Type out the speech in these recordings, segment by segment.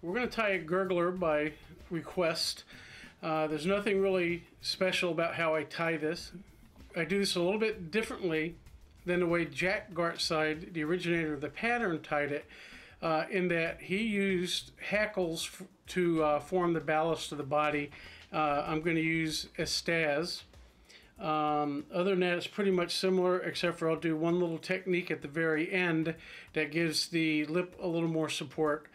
We're going to tie a Gurgler by request. There's nothing really special about how I tie this. I do this a little bit differently than the way Jack Gartside, the originator of the pattern, tied it, in that he used hackles to form the ballast of the body. I'm going to use Estaz. Other than that, it's pretty much similar, except for I'll do one little technique at the very end that gives the lip a little more support.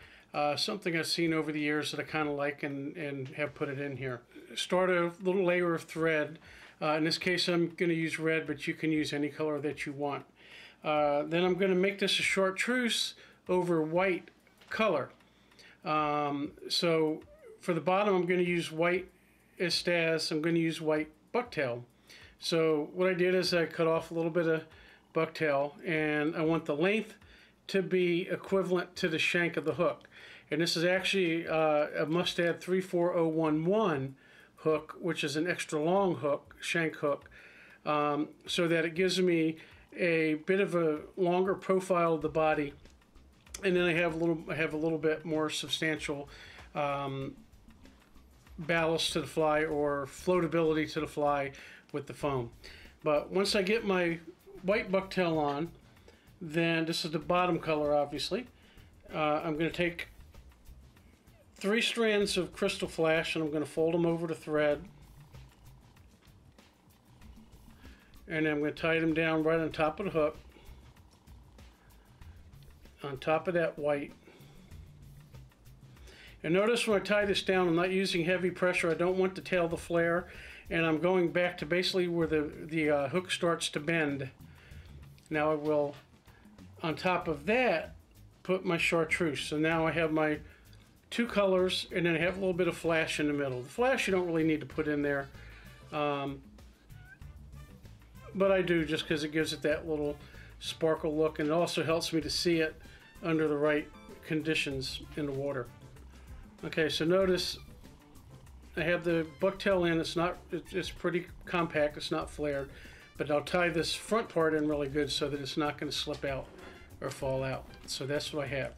Something I've seen over the years that I kind of like and have put it in here. Start a little layer of thread. In this case, I'm going to use red, but you can use any color that you want. Then I'm going to make this a chartreuse over white color. So for the bottom, I'm going to use white Estaz. I'm going to use white bucktail. So what I did is I cut off a little bit of bucktail, and I want the length to be equivalent to the shank of the hook. And this is actually a Mustad 34011 hook, which is an extra long hook, shank hook, so that it gives me a bit of a longer profile of the body, and then I have a little bit more substantial ballast to the fly, or floatability to the fly with the foam. But once I get my white bucktail on, then this is the bottom color, obviously. I'm going to take 3 strands of crystal flash, and I'm going to fold them over to thread, and then I'm going to tie them down right on top of the hook, on top of that white. And notice when I tie this down, I'm not using heavy pressure. I don't want the tail to flare, and I'm going back to basically where the hook starts to bend. Now I will, on top of that, put my chartreuse. So now I have my 2 colors, and then I have a little bit of flash in the middle. The flash you don't really need to put in there, but I do just because it gives it that little sparkle look, and it also helps me to see it under the right conditions in the water. Okay, so notice I have the bucktail in. It's pretty compact, it's not flared, but I'll tie this front part in really good so that it's not going to slip out or fall out. So that's what I have.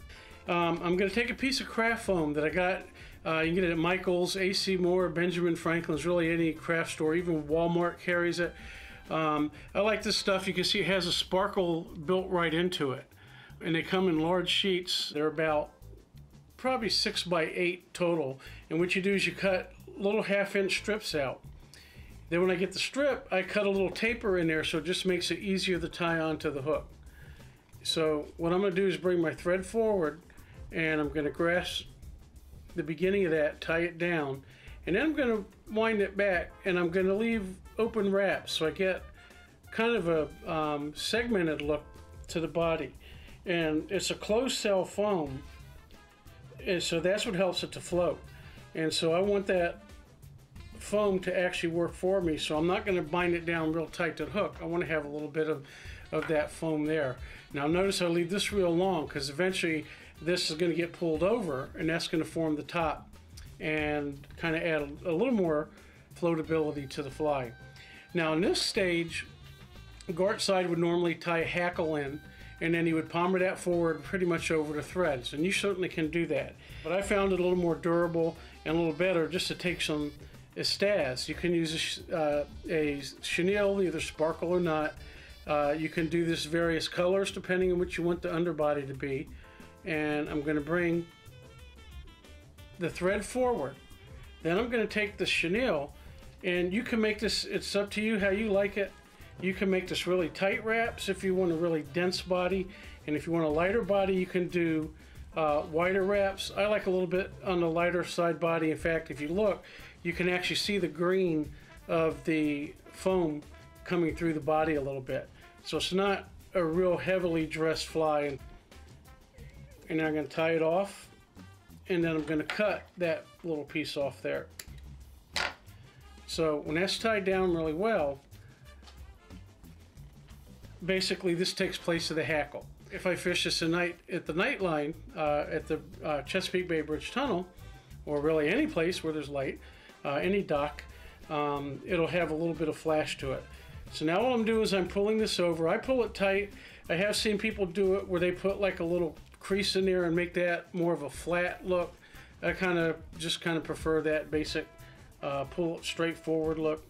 I'm going to take a piece of craft foam that I got. You can get it at Michael's, AC Moore, Benjamin Franklin's, really any craft store, even Walmart carries it. I like this stuff. You can see it has a sparkle built right into it. And they come in large sheets. They're about probably 6 by 8 total. And what you do is you cut little 1/2-inch strips out. Then when I get the strip, I cut a little taper in there, so it just makes it easier to tie onto the hook. So what I'm going to do is bring my thread forward, and I'm going to grasp the beginning of that, tie it down, and then I'm going to wind it back, and I'm going to leave open wraps so I get kind of a segmented look to the body. And it's a closed cell foam, and so that's what helps it to float. And so I want that foam to actually work for me, so I'm not going to bind it down real tight to the hook. I want to have a little bit of that foam there. Now notice I leave this real long, because eventually this is going to get pulled over, and that's going to form the top and kind of add a little more floatability to the fly. Now in this stage, Gartside would normally tie a hackle in, and then he would palmer that forward pretty much over the threads, and you certainly can do that. But I found it a little more durable and a little better just to take some Estaz. You can use a chenille, either sparkle or not. You can do this various colors depending on what you want the underbody to be. And I'm going to bring the thread forward. Then I'm going to take the chenille, and you can make this, it's up to you how you like it. You can make this really tight wraps if you want a really dense body, and if you want a lighter body, you can do wider wraps. I like a little bit on the lighter side body. In fact, if you look, you can actually see the green of the foam coming through the body a little bit. So it's not a real heavily dressed fly. And then I'm going to tie it off, and then I'm going to cut that little piece off there. So when that's tied down really well, basically this takes place of the hackle. If I fish this at the night line at the Chesapeake Bay Bridge Tunnel, or really any place where there's light, any dock, it'll have a little bit of flash to it. So now what I'm doing is I'm pulling this over. I pull it tight. I have seen people do it where they put like a little crease in there and make that more of a flat look. I kind of prefer that basic pull straight forward look.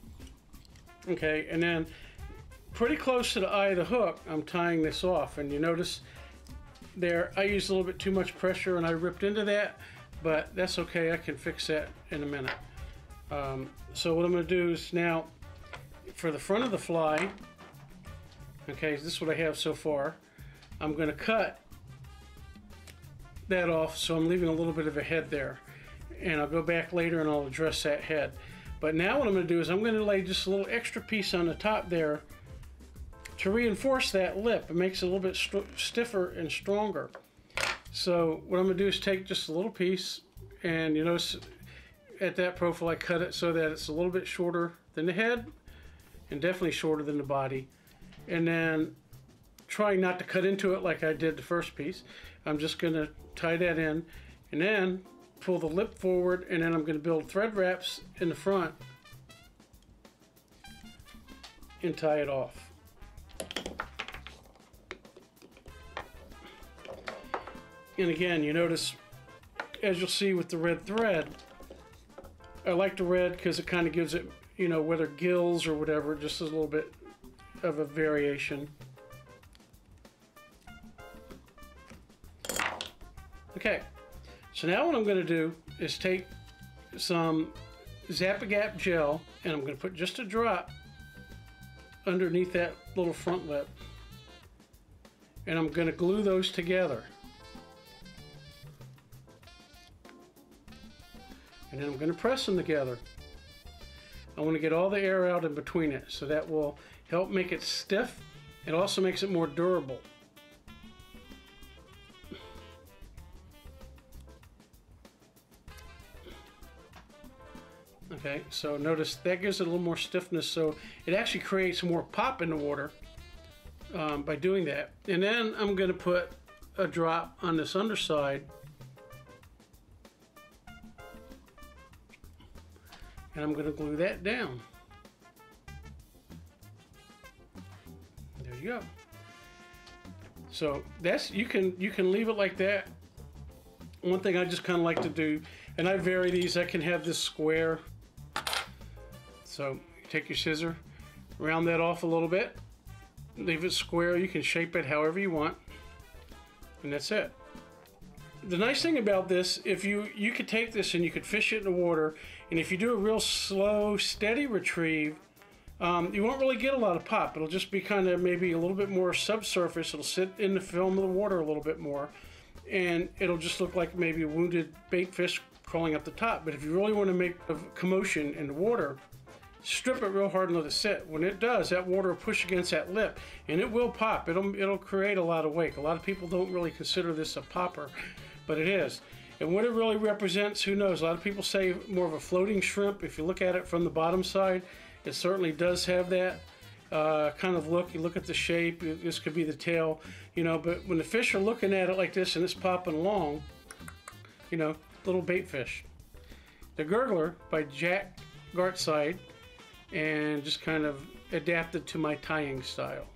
Okay, and then pretty close to the eye of the hook, I'm tying this off, and you notice there I used a little bit too much pressure and I ripped into that, but that's okay, I can fix that in a minute. So what I'm going to do is now, for the front of the fly, okay, this is what I have so far, I'm going to cut that off, so I'm leaving a little bit of a head there, and I'll go back later and I'll address that head. But now what I'm going to do is I'm going to lay just a little extra piece on the top there to reinforce that lip. It makes it a little bit stiffer and stronger. So what I'm going to do is take just a little piece, and you notice at that profile I cut it so that it's a little bit shorter than the head and definitely shorter than the body, and then trying not to cut into it like I did the first piece. I'm just going to tie that in and then pull the lip forward, and then I'm going to build thread wraps in the front and tie it off. And again, you notice, as you'll see with the red thread, I like the red because it kind of gives it, you know, whether gills or whatever, just a little bit of a variation. Okay, so now what I'm going to do is take some Zap-A-Gap gel, and I'm going to put just a drop underneath that little front lip, and I'm going to glue those together. And then I'm going to press them together. I want to get all the air out in between it, so that will help make it stiff. It also makes it more durable. Okay, so notice that gives it a little more stiffness, so it actually creates more pop in the water by doing that. And then I'm going to put a drop on this underside, and I'm going to glue that down. There you go. So that's, you can leave it like that. One thing I just kind of like to do, and I vary these, I can have this square. So take your scissor, round that off a little bit, leave it square. You can shape it however you want, and that's it. The nice thing about this, if you could take this and you could fish it in the water, and if you do a real slow, steady retrieve, you won't really get a lot of pop. It'll just be kind of maybe a little bit more subsurface. It'll sit in the film of the water a little bit more, and it'll just look like maybe a wounded bait fish crawling up the top. But if you really want to make a commotion in the water, strip it real hard and let it sit. When it does, that water will push against that lip, and it will pop. It'll create a lot of wake. A lot of people don't really consider this a popper, but it is. And what it really represents, who knows? A lot of people say more of a floating shrimp. If you look at it from the bottom side, it certainly does have that kind of look. You look at the shape, this could be the tail, you know, but when the fish are looking at it like this and it's popping along, you know, little bait fish. The Gurgler by Jackside, and just kind of adapted to my tying style.